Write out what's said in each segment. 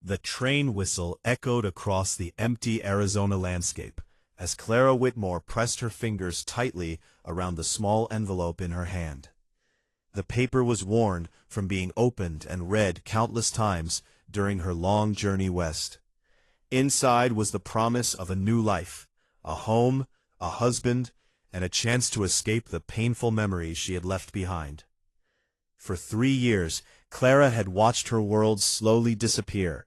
The train whistle echoed across the empty Arizona landscape as Clara Whitmore pressed her fingers tightly around the small envelope in her hand. The paper was worn from being opened and read countless times during her long journey west. Inside was the promise of a new life, a home, a husband, and a chance to escape the painful memories she had left behind. For 3 years, Clara had watched her world slowly disappear.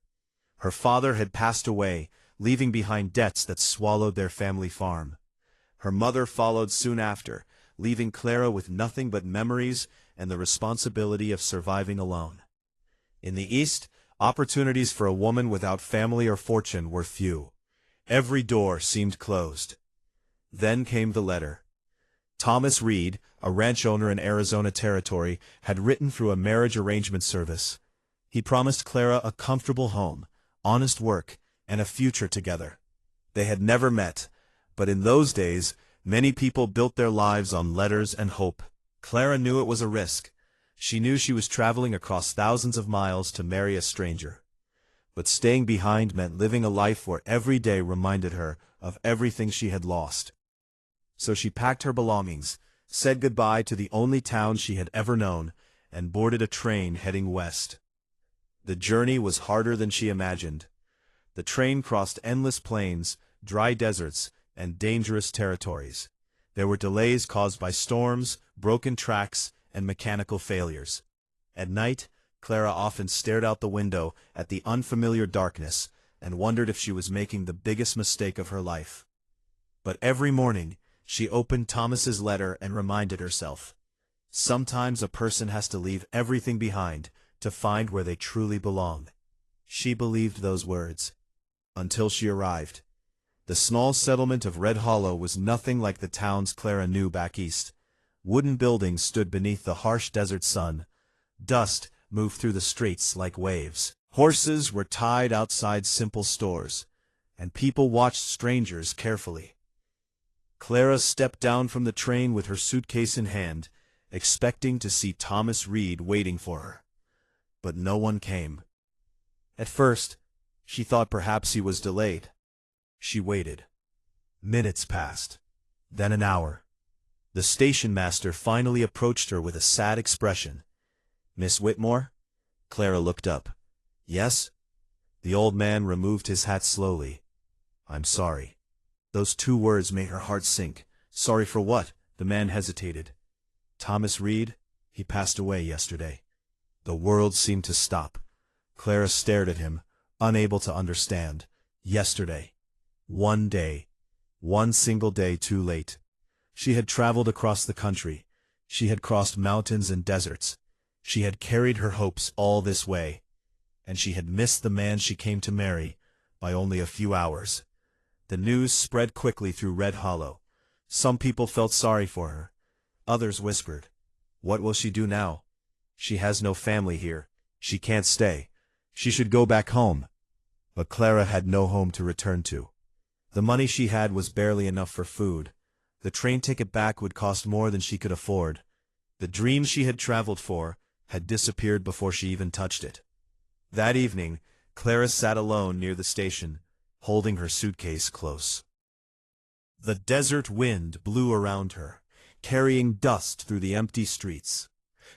Her father had passed away, leaving behind debts that swallowed their family farm. Her mother followed soon after, leaving Clara with nothing but memories and the responsibility of surviving alone. In the East, opportunities for a woman without family or fortune were few. Every door seemed closed. Then came the letter. Thomas Reed, a ranch owner in Arizona Territory, had written through a marriage arrangement service. He promised Clara a comfortable home, honest work, and a future together. They had never met, but in those days, many people built their lives on letters and hope. Clara knew it was a risk. She knew she was traveling across thousands of miles to marry a stranger. But staying behind meant living a life where every day reminded her of everything she had lost. So she packed her belongings, said goodbye to the only town she had ever known, and boarded a train heading west. The journey was harder than she imagined. The train crossed endless plains, dry deserts, and dangerous territories. There were delays caused by storms, broken tracks, and mechanical failures. At night, Clara often stared out the window at the unfamiliar darkness and wondered if she was making the biggest mistake of her life. But every morning, she opened Thomas's letter and reminded herself, sometimes a person has to leave everything behind to find where they truly belong. She believed those words. Until she arrived. The small settlement of Red Hollow was nothing like the towns Clara knew back east. Wooden buildings stood beneath the harsh desert sun. Dust moved through the streets like waves. Horses were tied outside simple stores, and people watched strangers carefully. Clara stepped down from the train with her suitcase in hand, expecting to see Thomas Reed waiting for her. But no one came. At first, she thought perhaps he was delayed. She waited. Minutes passed. Then an hour. The station master finally approached her with a sad expression. "Miss Whitmore?" Clara looked up. "Yes?" The old man removed his hat slowly. "I'm sorry." Those 2 words made her heart sink. "Sorry for what?" The man hesitated. "Thomas Reed, he passed away yesterday." The world seemed to stop. Clara stared at him, unable to understand. Yesterday. One day. One single day too late. She had traveled across the country. She had crossed mountains and deserts. She had carried her hopes all this way. And she had missed the man she came to marry by only a few hours. The news spread quickly through Red Hollow. Some people felt sorry for her. Others whispered, "What will she do now? She has no family here. She can't stay. She should go back home." But Clara had no home to return to. The money she had was barely enough for food. The train ticket back would cost more than she could afford. The dream she had traveled for had disappeared before she even touched it. That evening, Clara sat alone near the station, holding her suitcase close. The desert wind blew around her, carrying dust through the empty streets.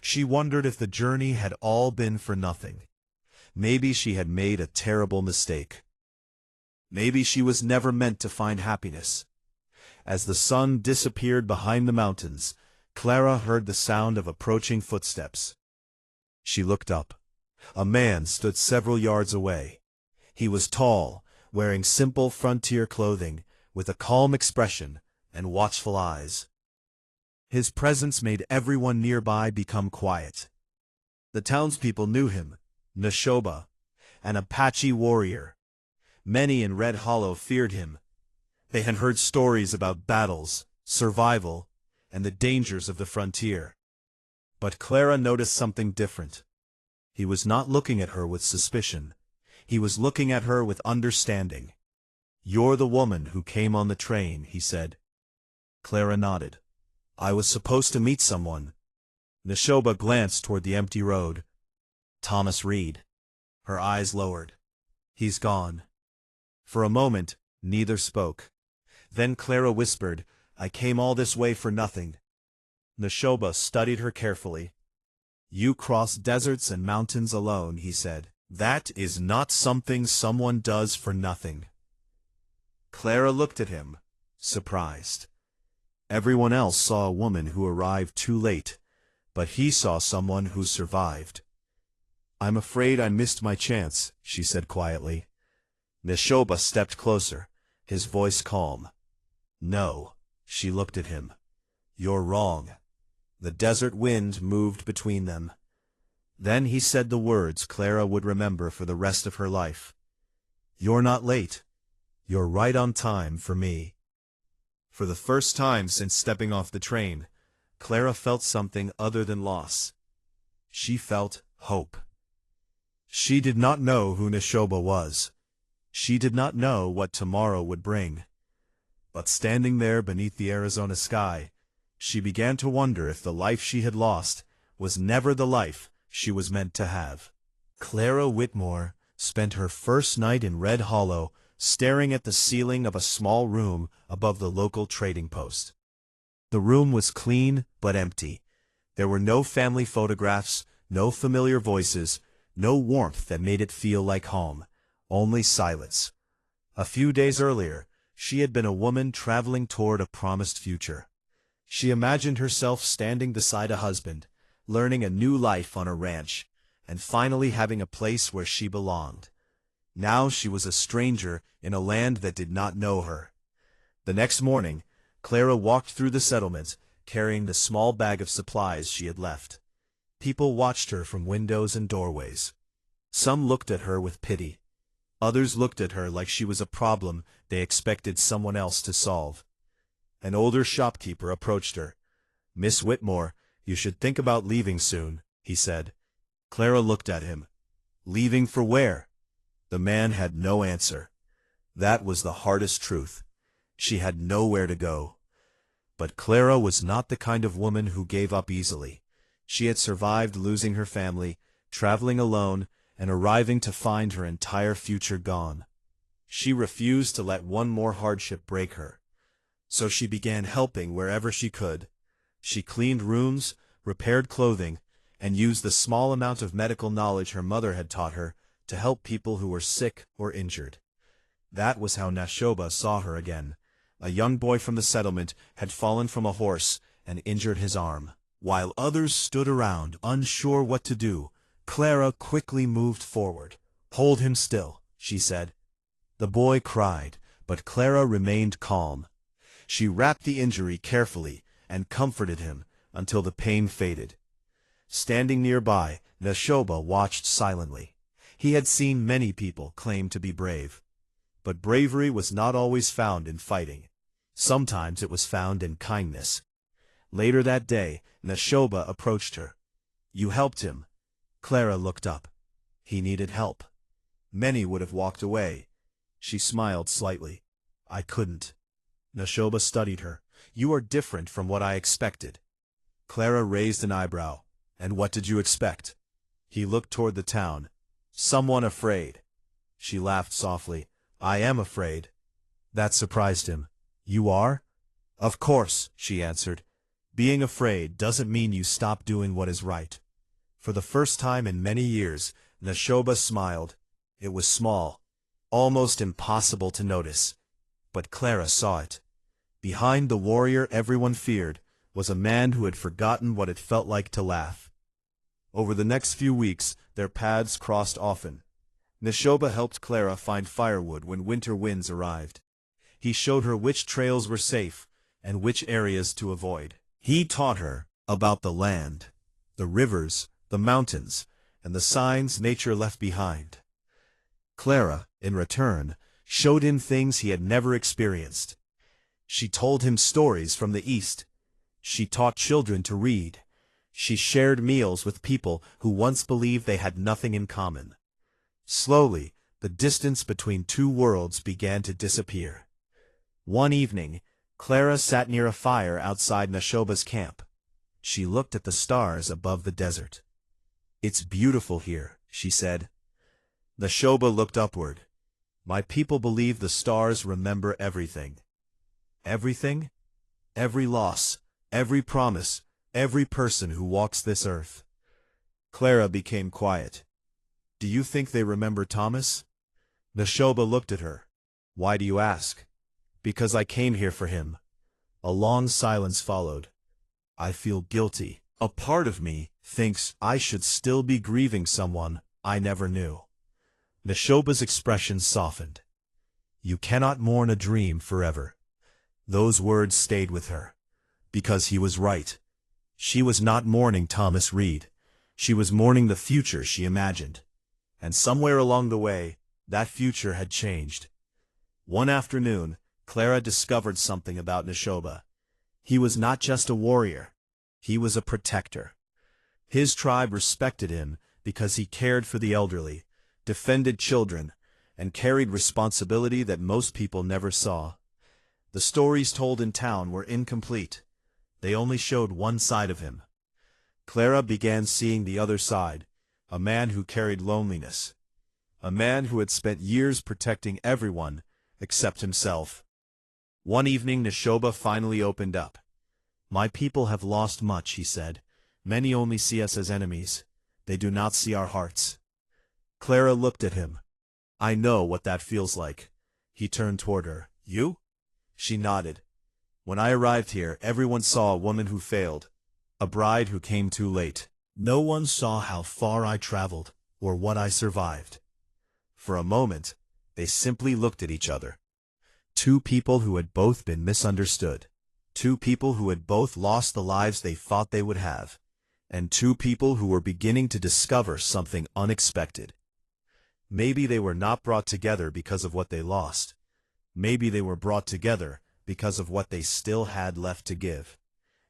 She wondered if the journey had all been for nothing. Maybe she had made a terrible mistake. Maybe she was never meant to find happiness. As the sun disappeared behind the mountains, Clara heard the sound of approaching footsteps. She looked up. A man stood several yards away. He was tall, wearing simple frontier clothing, with a calm expression and watchful eyes. His presence made everyone nearby become quiet. The townspeople knew him, Neshoba, an Apache warrior. Many in Red Hollow feared him. They had heard stories about battles, survival, and the dangers of the frontier. But Clara noticed something different. He was not looking at her with suspicion. He was looking at her with understanding. "You're the woman who came on the train," he said. Clara nodded. "I was supposed to meet someone." Neshoba glanced toward the empty road. "Thomas Reed." Her eyes lowered. He's gone. For a moment, neither spoke. Then Clara whispered, I came all this way for nothing. Neshoba studied her carefully. You cross deserts and mountains alone, he said. That is not something someone does for nothing. Clara looked at him, surprised. Everyone else saw a woman who arrived too late, but he saw someone who survived. I'm afraid I missed my chance, she said quietly. Neshoba stepped closer, his voice calm. No, she looked at him. You're wrong. The desert wind moved between them. Then he said the words Clara would remember for the rest of her life. You're not late. You're right on time for me. For the first time since stepping off the train, Clara felt something other than loss. She felt hope. She did not know who Neshoba was. She did not know what tomorrow would bring. But standing there beneath the Arizona sky, she began to wonder if the life she had lost was never the life she was meant to have. Clara Whitmore spent her first night in Red Hollow staring at the ceiling of a small room above the local trading post. The room was clean but empty. There were no family photographs, no familiar voices, no warmth that made it feel like home, only silence. A few days earlier, she had been a woman traveling toward a promised future. She imagined herself standing beside a husband, learning a new life on a ranch, and finally having a place where she belonged. Now she was a stranger in a land that did not know her. The next morning, Clara walked through the settlement, carrying the small bag of supplies she had left. People watched her from windows and doorways. Some looked at her with pity. Others looked at her like she was a problem they expected someone else to solve. An older shopkeeper approached her. Miss Whitmore, you should think about leaving soon, he said. Clara looked at him. Leaving for where? The man had no answer. That was the hardest truth. She had nowhere to go. But Clara was not the kind of woman who gave up easily. She had survived losing her family, traveling alone, and arriving to find her entire future gone. She refused to let one more hardship break her. So she began helping wherever she could. She cleaned rooms, repaired clothing, and used the small amount of medical knowledge her mother had taught her to help people who were sick or injured. That was how Neshoba saw her again. A young boy from the settlement had fallen from a horse and injured his arm. While others stood around, unsure what to do, Clara quickly moved forward. Hold him still, she said. The boy cried, but Clara remained calm. She wrapped the injury carefully and comforted him until the pain faded. Standing nearby, Neshoba watched silently. He had seen many people claim to be brave. But bravery was not always found in fighting. Sometimes it was found in kindness. Later that day, Neshoba approached her. You helped him. Clara looked up. He needed help. Many would have walked away. She smiled slightly. I couldn't. Neshoba studied her. You are different from what I expected. Clara raised an eyebrow. And what did you expect? He looked toward the town. Someone afraid. She laughed softly. I am afraid. That surprised him. You are? Of course, she answered. Being afraid doesn't mean you stop doing what is right. For the first time in many years, Neshoba smiled. It was small, almost impossible to notice. But Clara saw it. Behind the warrior everyone feared was a man who had forgotten what it felt like to laugh. Over the next few weeks, their paths crossed often. Neshoba helped Clara find firewood when winter winds arrived. He showed her which trails were safe and which areas to avoid. He taught her about the land, the rivers, the mountains, and the signs nature left behind. Clara, in return, showed him things he had never experienced. She told him stories from the East. She taught children to read. She shared meals with people who once believed they had nothing in common. Slowly, the distance between two worlds began to disappear. One evening, Clara sat near a fire outside Neshoba's camp. She looked at the stars above the desert. It's beautiful here, she said. The Shoba looked upward. My people believe the stars remember everything. Everything? Every loss, every promise, every person who walks this earth. Clara became quiet. Do you think they remember Thomas? Neshoba looked at her. Why do you ask? Because I came here for him. A long silence followed. I feel guilty. A part of me thinks I should still be grieving someone I never knew. Neshoba's expression softened. You cannot mourn a dream forever. Those words stayed with her. Because he was right. She was not mourning Thomas Reed. She was mourning the future she imagined. And somewhere along the way, that future had changed. One afternoon, Clara discovered something about Neshoba. He was not just a warrior. He was a protector. His tribe respected him because he cared for the elderly, defended children, and carried responsibility that most people never saw. The stories told in town were incomplete. They only showed one side of him. Clara began seeing the other side, a man who carried loneliness. A man who had spent years protecting everyone except himself. One evening Neshoba finally opened up. My people have lost much, he said. Many only see us as enemies. They do not see our hearts. Clara looked at him. I know what that feels like. He turned toward her. You? She nodded. When I arrived here, everyone saw a woman who failed. A bride who came too late. No one saw how far I traveled, or what I survived. For a moment, they simply looked at each other. Two people who had both been misunderstood. Two people who had both lost the lives they thought they would have. And two people who were beginning to discover something unexpected. Maybe they were not brought together because of what they lost. Maybe they were brought together because of what they still had left to give.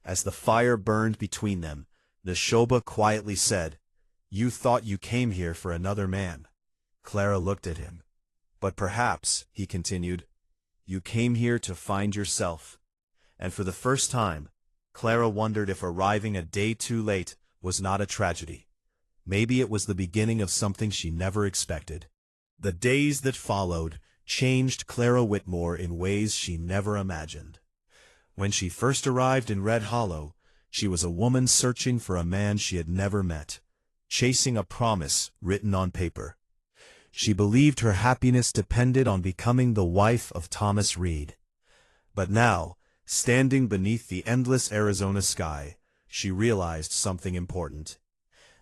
As the fire burned between them, Neshoba quietly said, You thought you came here for another man. Clara looked at him. But perhaps, he continued, you came here to find yourself. And for the first time, Clara wondered if arriving a day too late was not a tragedy. Maybe it was the beginning of something she never expected. The days that followed changed Clara Whitmore in ways she never imagined. When she first arrived in Red Hollow, she was a woman searching for a man she had never met, chasing a promise written on paper. She believed her happiness depended on becoming the wife of Thomas Reed. But now, standing beneath the endless Arizona sky, she realized something important.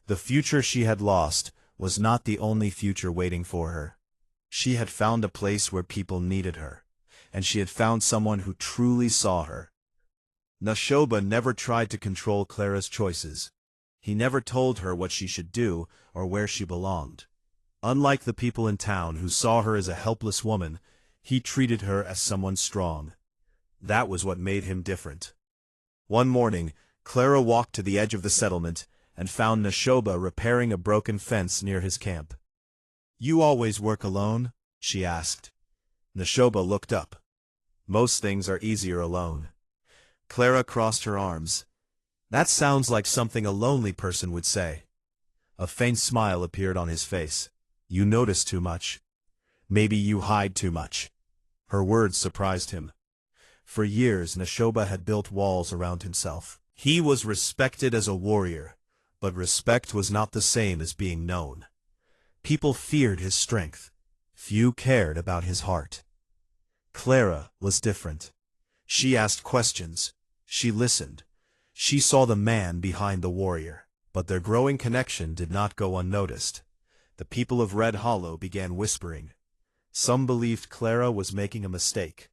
The future she had lost was not the only future waiting for her. She had found a place where people needed her, and she had found someone who truly saw her. Neshoba never tried to control Clara's choices. He never told her what she should do or where she belonged. Unlike the people in town who saw her as a helpless woman, he treated her as someone strong. That was what made him different. One morning, Clara walked to the edge of the settlement and found Neshoba repairing a broken fence near his camp. You always work alone? She asked. Neshoba looked up. Most things are easier alone. Clara crossed her arms. That sounds like something a lonely person would say. A faint smile appeared on his face. You notice too much. Maybe you hide too much. Her words surprised him. For years, Neshoba had built walls around himself. He was respected as a warrior, but respect was not the same as being known. People feared his strength. Few cared about his heart. Clara was different. She asked questions. She listened. She saw the man behind the warrior. But their growing connection did not go unnoticed. The people of Red Hollow began whispering. Some believed Clara was making a mistake.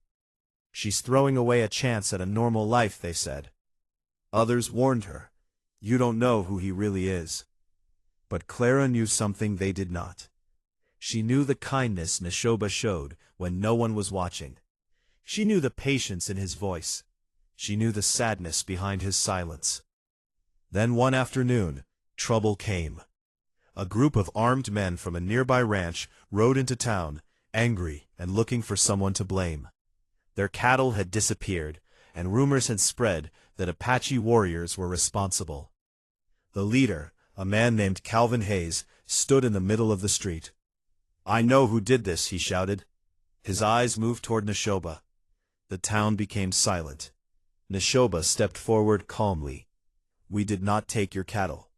She's throwing away a chance at a normal life, they said. Others warned her. You don't know who he really is. But Clara knew something they did not. She knew the kindness Neshoba showed when no one was watching. She knew the patience in his voice. She knew the sadness behind his silence. Then one afternoon, trouble came. A group of armed men from a nearby ranch rode into town, angry and looking for someone to blame. Their cattle had disappeared, and rumors had spread that Apache warriors were responsible. The leader, a man named Calvin Hayes, stood in the middle of the street. I know who did this, he shouted. His eyes moved toward Neshoba. The town became silent. Neshoba stepped forward calmly. We did not take your cattle.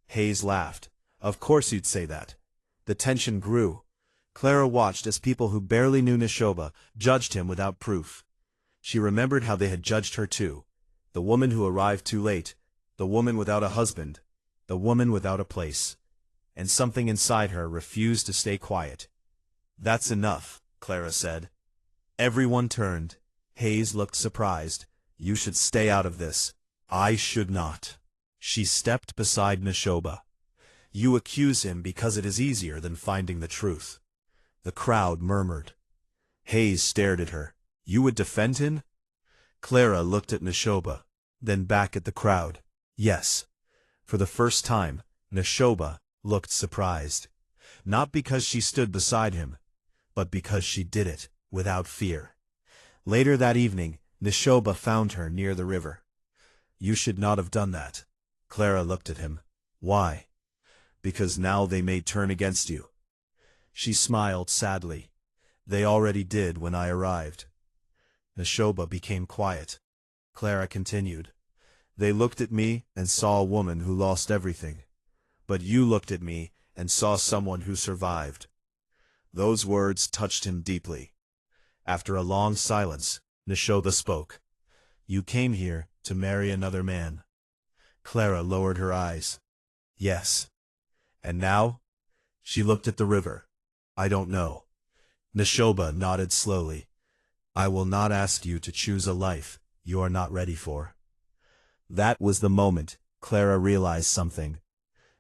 Hayes laughed. Of course you'd say that. The tension grew. Clara watched as people who barely knew Neshoba judged him without proof. She remembered how they had judged her too. The woman who arrived too late. The woman without a husband. The woman without a place. And something inside her refused to stay quiet. That's enough, Clara said. Everyone turned. Hayes looked surprised. You should stay out of this. I should not. She stepped beside Neshoba. You accuse him because it is easier than finding the truth. The crowd murmured. Hayes stared at her. You would defend him? Clara looked at Neshoba, then back at the crowd. Yes. For the first time, Neshoba looked surprised. Not because she stood beside him, but because she did it without fear. Later that evening, Neshoba found her near the river. You should not have done that. Clara looked at him. Why? Because now they may turn against you. She smiled sadly. They already did when I arrived. Neshoba became quiet. Clara continued. They looked at me and saw a woman who lost everything. But you looked at me and saw someone who survived. Those words touched him deeply. After a long silence, Neshoba spoke. You came here to marry another man. Clara lowered her eyes. Yes. And now? She looked at the river. I don't know. Neshoba nodded slowly. I will not ask you to choose a life you are not ready for. That was the moment Clara realized something.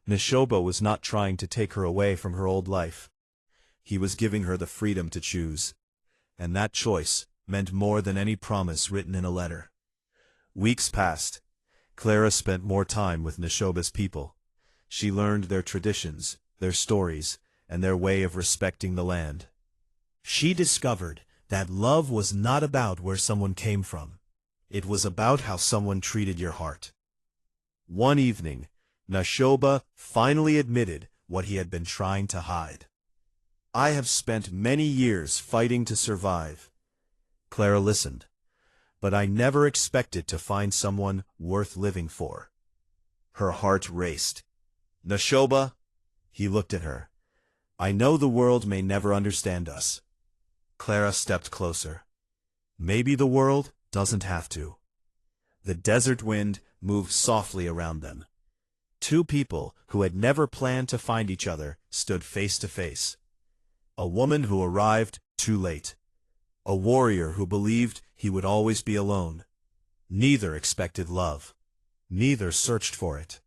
Neshoba was not trying to take her away from her old life. He was giving her the freedom to choose. And that choice meant more than any promise written in a letter. Weeks passed. Clara spent more time with Neshoba's people. She learned their traditions, their stories, and their way of respecting the land. She discovered that love was not about where someone came from. It was about how someone treated your heart. One evening, Neshoba finally admitted what he had been trying to hide. I have spent many years fighting to survive. Clara listened. But I never expected to find someone worth living for. Her heart raced. Neshoba, he looked at her. I know the world may never understand us. Clara stepped closer. Maybe the world doesn't have to. The desert wind moved softly around them. Two people who had never planned to find each other stood face to face. A woman who arrived too late. A warrior who believed he would always be alone. Neither expected love. Neither searched for it.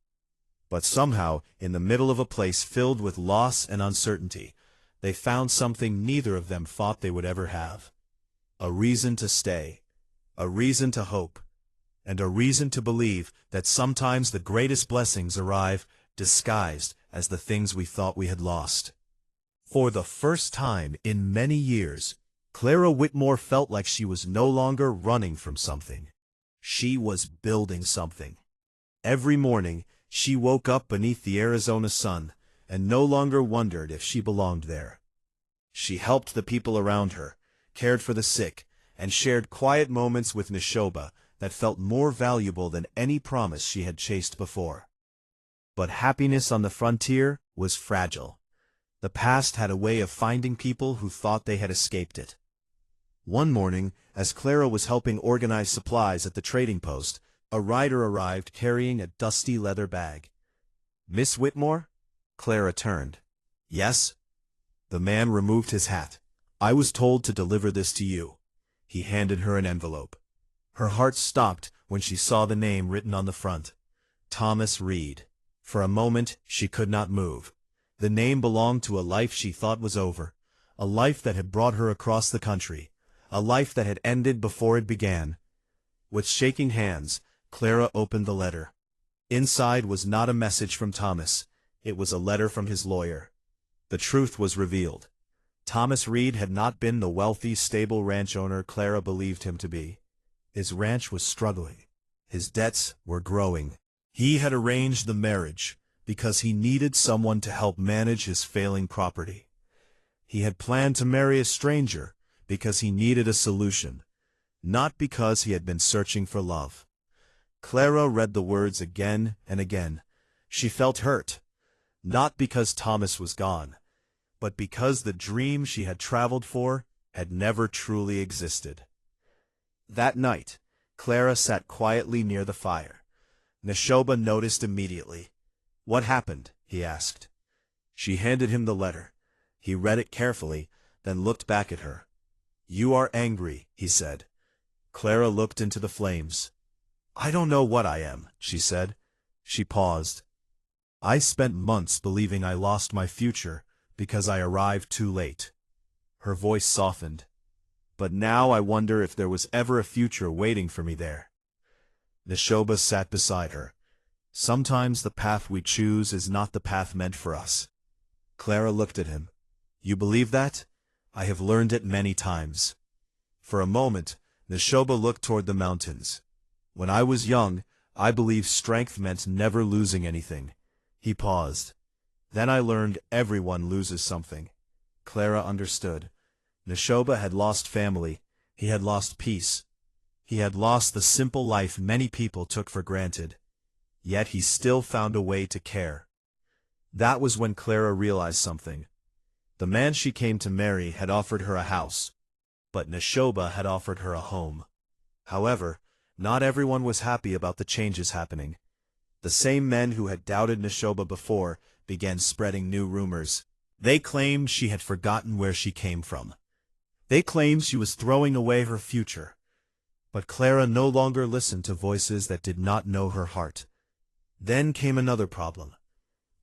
But somehow, in the middle of a place filled with loss and uncertainty, they found something neither of them thought they would ever have. A reason to stay. A reason to hope. And a reason to believe that sometimes the greatest blessings arrive disguised as the things we thought we had lost. For the first time in many years, Clara Whitmore felt like she was no longer running from something. She was building something. Every morning, she woke up beneath the Arizona sun and no longer wondered if she belonged there. She helped the people around her, cared for the sick, and shared quiet moments with Neshoba that felt more valuable than any promise she had chased before. But happiness on the frontier was fragile. The past had a way of finding people who thought they had escaped it. One morning, as Clara was helping organize supplies at the trading post, a rider arrived carrying a dusty leather bag. Miss Whitmore? Clara turned. Yes? The man removed his hat. I was told to deliver this to you. He handed her an envelope. Her heart stopped when she saw the name written on the front. Thomas Reed. For a moment, she could not move. The name belonged to a life she thought was over, a life that had brought her across the country, a life that had ended before it began. With shaking hands, Clara opened the letter. Inside was not a message from Thomas. It was a letter from his lawyer. The truth was revealed. Thomas Reed had not been the wealthy, stable ranch owner Clara believed him to be. His ranch was struggling. His debts were growing. He had arranged the marriage because he needed someone to help manage his failing property. He had planned to marry a stranger because he needed a solution, not because he had been searching for love. Clara read the words again and again. She felt hurt, not because Thomas was gone, but because the dream she had traveled for had never truly existed. That night, Clara sat quietly near the fire. Neshoba noticed immediately. "What happened?" he asked. She handed him the letter. He read it carefully, then looked back at her. "You are angry," he said. Clara looked into the flames. "I don't know what I am," she said. She paused. "I spent months believing I lost my future because I arrived too late." Her voice softened. "But now I wonder if there was ever a future waiting for me there." Neshoba sat beside her. "Sometimes the path we choose is not the path meant for us." Clara looked at him. "You believe that? I have learned it many times." For a moment, Neshoba looked toward the mountains. "When I was young, I believed strength meant never losing anything." He paused. "Then I learned everyone loses something." Clara understood. Neshoba had lost family. He had lost peace. He had lost the simple life many people took for granted. Yet he still found a way to care. That was when Clara realized something. The man she came to marry had offered her a house, but Neshoba had offered her a home. However, not everyone was happy about the changes happening. The same men who had doubted Neshoba before began spreading new rumors. They claimed she had forgotten where she came from. They claimed she was throwing away her future. But Clara no longer listened to voices that did not know her heart. Then came another problem.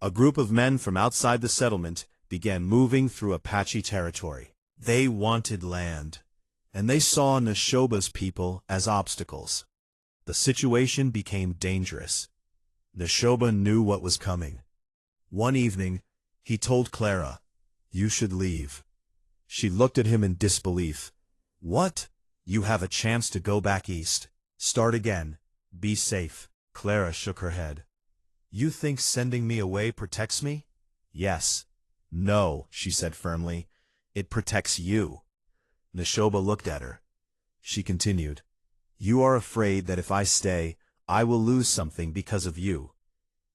A group of men from outside the settlement began moving through Apache territory. They wanted land, and they saw Neshoba's people as obstacles. The situation became dangerous. Neshoba knew what was coming. One evening, he told Clara, "You should leave." She looked at him in disbelief. "What? You have a chance to go back east. Start again. Be safe." Clara shook her head. "You think sending me away protects me?" "Yes." "No," she said firmly. "It protects you." Neshoba looked at her. She continued, "You are afraid that if I stay, I will lose something because of you."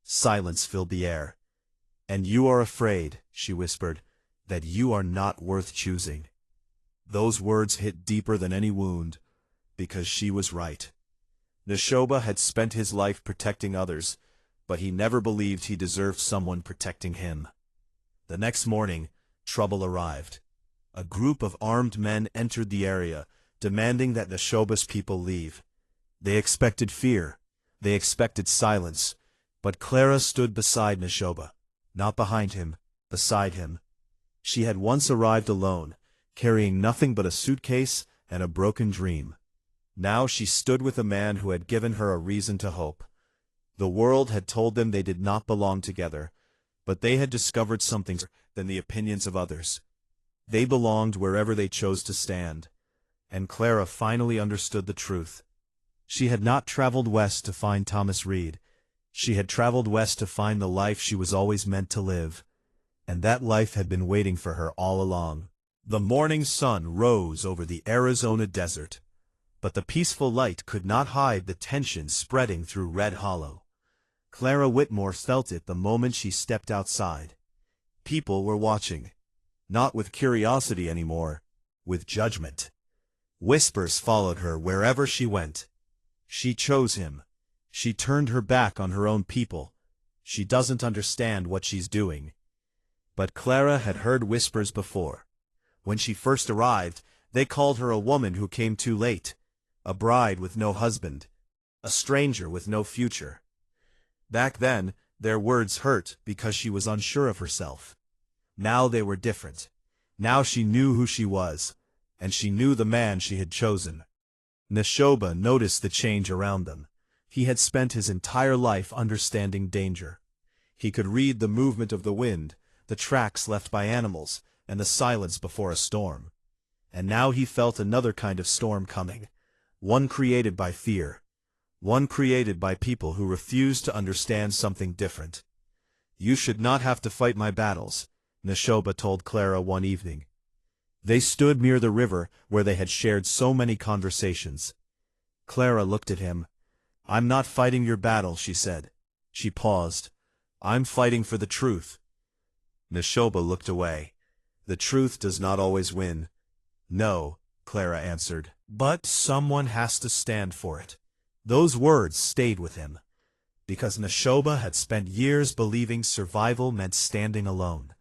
Silence filled the air. "And you are afraid," she whispered, "that you are not worth choosing." Those words hit deeper than any wound, because she was right. Neshoba had spent his life protecting others, but he never believed he deserved someone protecting him. The next morning, trouble arrived. A group of armed men entered the area, demanding that Neshoba's people leave. They expected fear. They expected silence. But Clara stood beside Neshoba, not behind him, beside him. She had once arrived alone, carrying nothing but a suitcase and a broken dream. Now she stood with a man who had given her a reason to hope. The world had told them they did not belong together, but they had discovered something more than the opinions of others. They belonged wherever they chose to stand. And Clara finally understood the truth. She had not traveled west to find Thomas Reed. She had traveled west to find the life she was always meant to live. And that life had been waiting for her all along. The morning sun rose over the Arizona desert, but the peaceful light could not hide the tension spreading through Red Hollow. Clara Whitmore felt it the moment she stepped outside. People were watching, not with curiosity anymore, with judgment. Whispers followed her wherever she went. She chose him. She turned her back on her own people. She doesn't understand what she's doing. But Clara had heard whispers before. When she first arrived, they called her a woman who came too late, a bride with no husband, a stranger with no future. Back then, their words hurt because she was unsure of herself. Now they were different. Now she knew who she was, and she knew the man she had chosen. Neshoba noticed the change around them. He had spent his entire life understanding danger. He could read the movement of the wind, the tracks left by animals, and the silence before a storm. And now he felt another kind of storm coming, one created by fear, one created by people who refused to understand something different. "You should not have to fight my battles," Neshoba told Clara one evening. They stood near the river where they had shared so many conversations. Clara looked at him. I'm not fighting your battle, she said. She paused. I'm fighting for the truth. Neshoba looked away. The truth does not always win. No, Clara answered. But someone has to stand for it. Those words stayed with him, because Neshoba had spent years believing survival meant standing alone.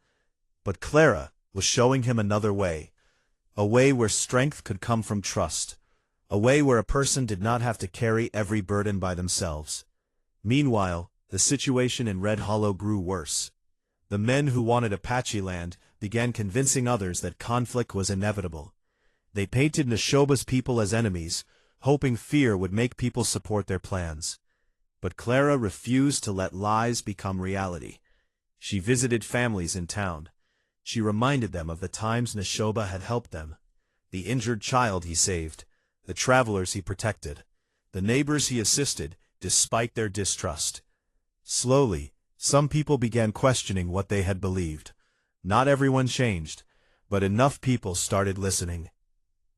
But Clara was showing him another way, a way where strength could come from trust, a way where a person did not have to carry every burden by themselves. Meanwhile, the situation in Red Hollow grew worse. The men who wanted Apache land began convincing others that conflict was inevitable. They painted Neshoba's people as enemies, hoping fear would make people support their plans. But Clara refused to let lies become reality. She visited families in town. She reminded them of the times Neshoba had helped them, the injured child he saved, the travelers he protected, the neighbors he assisted, despite their distrust. Slowly, some people began questioning what they had believed. Not everyone changed, but enough people started listening.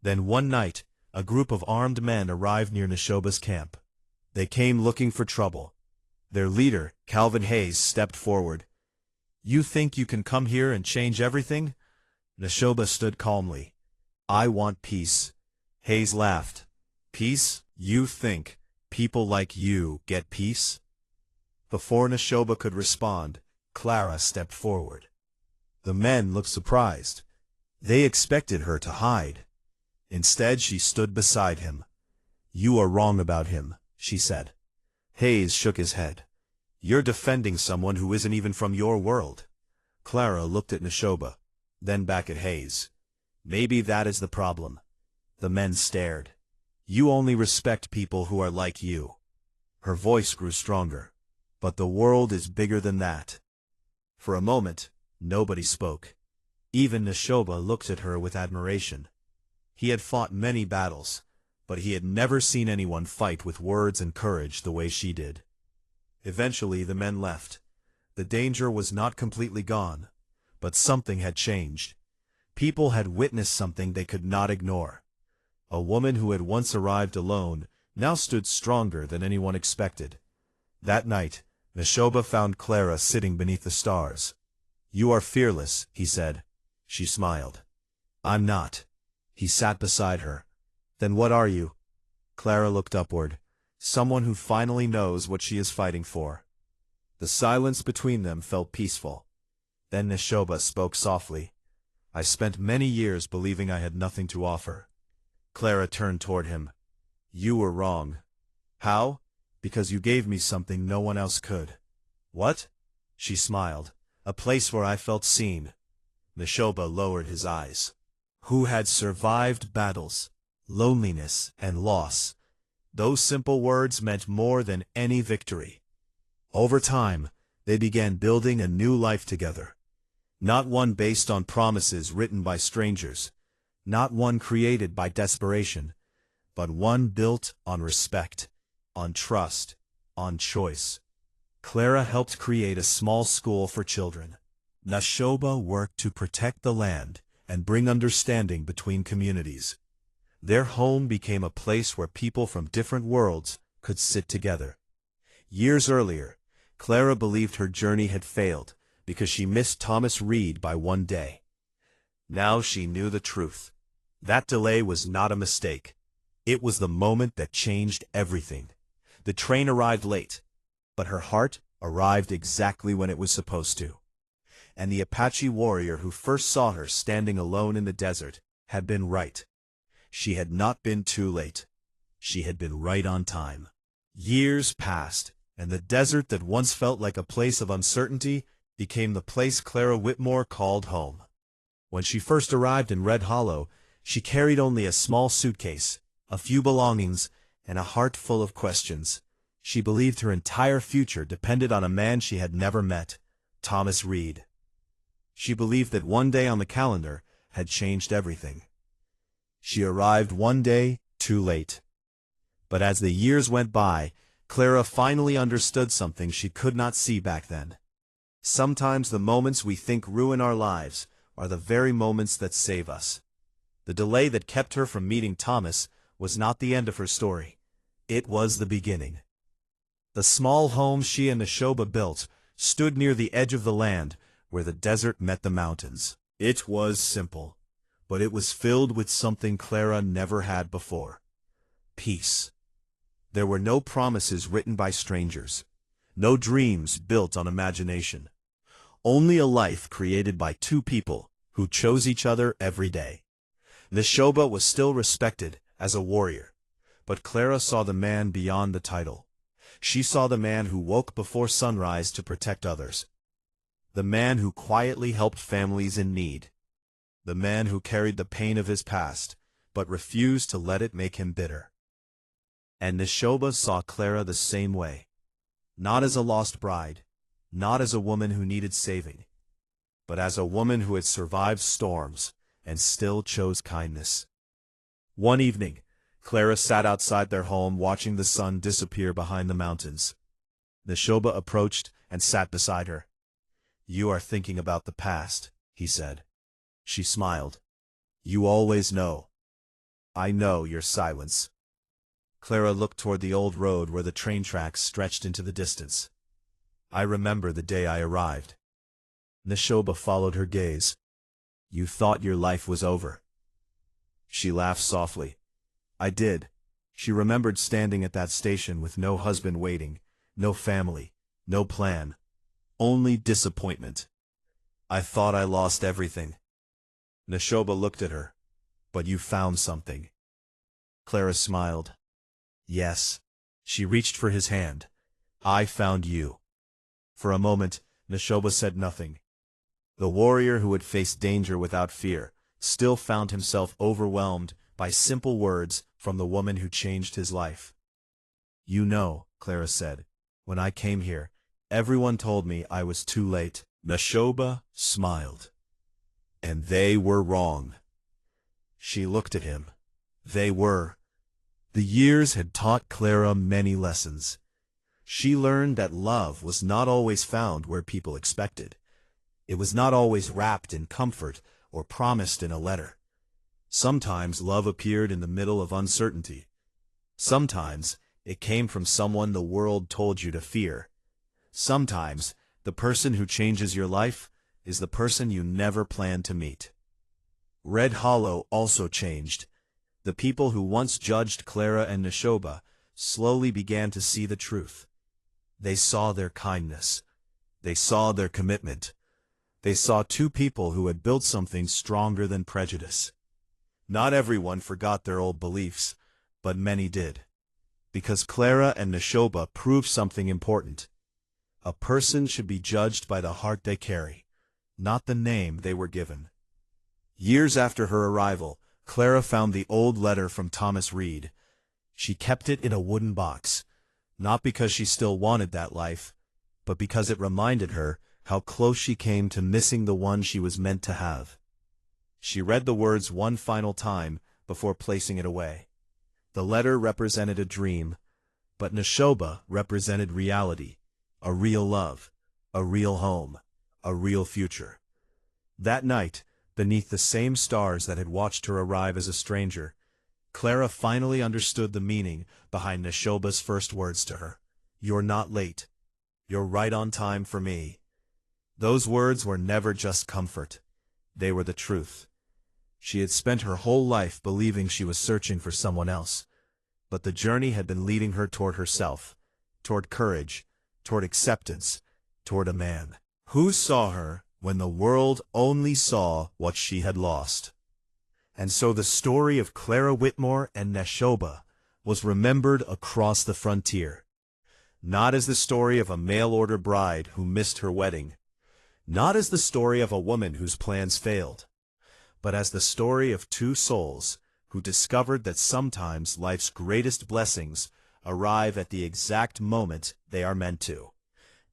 Then one night, a group of armed men arrived near Neshoba's camp. They came looking for trouble. Their leader, Calvin Hayes, stepped forward. You think you can come here and change everything? Neshoba stood calmly. I want peace. Hayes laughed. Peace? You think people like you get peace? Before Neshoba could respond, Clara stepped forward. The men looked surprised. They expected her to hide. Instead, she stood beside him. You are wrong about him, she said. Hayes shook his head. You're defending someone who isn't even from your world. Clara looked at Neshoba, then back at Hayes. Maybe that is the problem. The men stared. You only respect people who are like you. Her voice grew stronger. But the world is bigger than that. For a moment, nobody spoke. Even Neshoba looked at her with admiration. He had fought many battles, but he had never seen anyone fight with words and courage the way she did. Eventually the men left. The danger was not completely gone, but something had changed. People had witnessed something they could not ignore. A woman who had once arrived alone now stood stronger than anyone expected. That night, Neshoba found Clara sitting beneath the stars. You are fearless, he said. She smiled. I'm not. He sat beside her. Then what are you? Clara looked upward. Someone who finally knows what she is fighting for. The silence between them felt peaceful. Then Neshoba spoke softly. I spent many years believing I had nothing to offer. Clara turned toward him. You were wrong. How? Because you gave me something no one else could. What? She smiled. A place where I felt seen. Neshoba lowered his eyes. Who had survived battles, loneliness, and loss. Those simple words meant more than any victory. Over time, they began building a new life together. Not one based on promises written by strangers. Not one created by desperation, but one built on respect, on trust, on choice. Clara helped create a small school for children. Neshoba worked to protect the land and bring understanding between communities. Their home became a place where people from different worlds could sit together. Years earlier, Clara believed her journey had failed because she missed Thomas Reed by one day. Now she knew the truth. That delay was not a mistake. It was the moment that changed everything. The train arrived late, but her heart arrived exactly when it was supposed to. And the Apache warrior who first saw her standing alone in the desert had been right. She had not been too late. She had been right on time. Years passed, and the desert that once felt like a place of uncertainty became the place Clara Whitmore called home. When she first arrived in Red Hollow, she carried only a small suitcase, a few belongings, and a heart full of questions. She believed her entire future depended on a man she had never met, Thomas Reed. She believed that one day on the calendar had changed everything. She arrived one day too late. But as the years went by, Clara finally understood something she could not see back then. Sometimes the moments we think ruin our lives are the very moments that save us. The delay that kept her from meeting Thomas was not the end of her story. It was the beginning. The small home she and Neshoba built stood near the edge of the land where the desert met the mountains. It was simple, but it was filled with something Clara never had before: peace. There were no promises written by strangers, no dreams built on imagination, only a life created by two people who chose each other every day. Neshoba was still respected as a warrior, but Clara saw the man beyond the title. She saw the man who woke before sunrise to protect others, the man who quietly helped families in need, the man who carried the pain of his past but refused to let it make him bitter. And Neshoba saw Clara the same way, not as a lost bride, not as a woman who needed saving, but as a woman who had survived storms and still chose kindness. One evening, Clara sat outside their home watching the sun disappear behind the mountains. Neshoba approached and sat beside her. "You are thinking about the past," he said. She smiled. "You always know." "I know your silence." Clara looked toward the old road where the train tracks stretched into the distance. "I remember the day I arrived." Neshoba followed her gaze. "You thought your life was over." She laughed softly. "I did." She remembered standing at that station with no husband waiting, no family, no plan, only disappointment. "I thought I lost everything." Neshoba looked at her. "But you found something." Clara smiled. "Yes." She reached for his hand. "I found you." For a moment, Neshoba said nothing. The warrior who had faced danger without fear still found himself overwhelmed by simple words from the woman who changed his life. "You know," Clara said, "when I came here, everyone told me I was too late." Neshoba smiled. "And they were wrong." She looked at him. They were. The years had taught Clara many lessons. She learned that love was not always found where people expected. It was not always wrapped in comfort or promised in a letter. Sometimes love appeared in the middle of uncertainty. Sometimes it came from someone the world told you to fear. Sometimes the person who changes your life is the person you never planned to meet. Red Hollow also changed. The people who once judged Clara and Neshoba slowly began to see the truth. They saw their kindness. They saw their commitment. They saw two people who had built something stronger than prejudice. Not everyone forgot their old beliefs, but many did. Because Clara and Neshoba proved something important. A person should be judged by the heart they carry, not the name they were given. Years after her arrival, Clara found the old letter from Thomas Reed. She kept it in a wooden box, not because she still wanted that life, but because it reminded her how close she came to missing the one she was meant to have. She read the words one final time before placing it away. The letter represented a dream, but Neshoba represented reality, a real love, a real home, a real future. That night, beneath the same stars that had watched her arrive as a stranger, Clara finally understood the meaning behind Neshoba's first words to her. "You're not late. You're right on time for me." Those words were never just comfort. They were the truth. She had spent her whole life believing she was searching for someone else, but the journey had been leading her toward herself, toward courage, toward acceptance, toward a man who saw her when the world only saw what she had lost. And so the story of Clara Whitmore and Neshoba was remembered across the frontier, not as the story of a mail-order bride who missed her wedding, not as the story of a woman whose plans failed, but as the story of two souls who discovered that sometimes life's greatest blessings arrive at the exact moment they are meant to.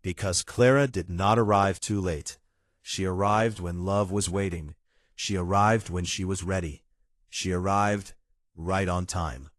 Because Clara did not arrive too late. She arrived when love was waiting. She arrived when she was ready. She arrived right on time.